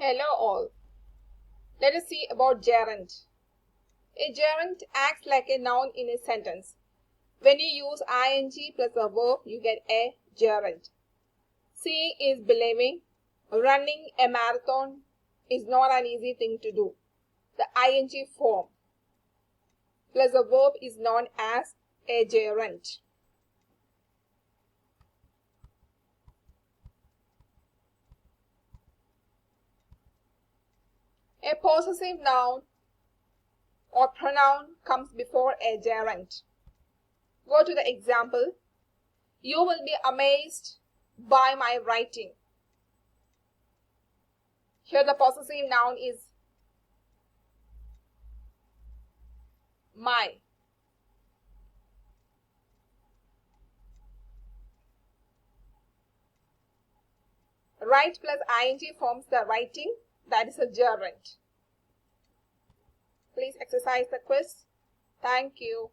Hello all. Let us see about gerund. A gerund acts like a noun in a sentence. When you use ing plus a verb, you get a gerund. Seeing is believing. Running a marathon is not an easy thing to do. The ing form plus a verb is known as a gerund. A possessive noun or pronoun comes before a gerund. Go to the example. You will be amazed by my writing. Here the possessive noun is my. Write plus ing forms the writing, that is a gerund. Please exercise the quiz. Thank you.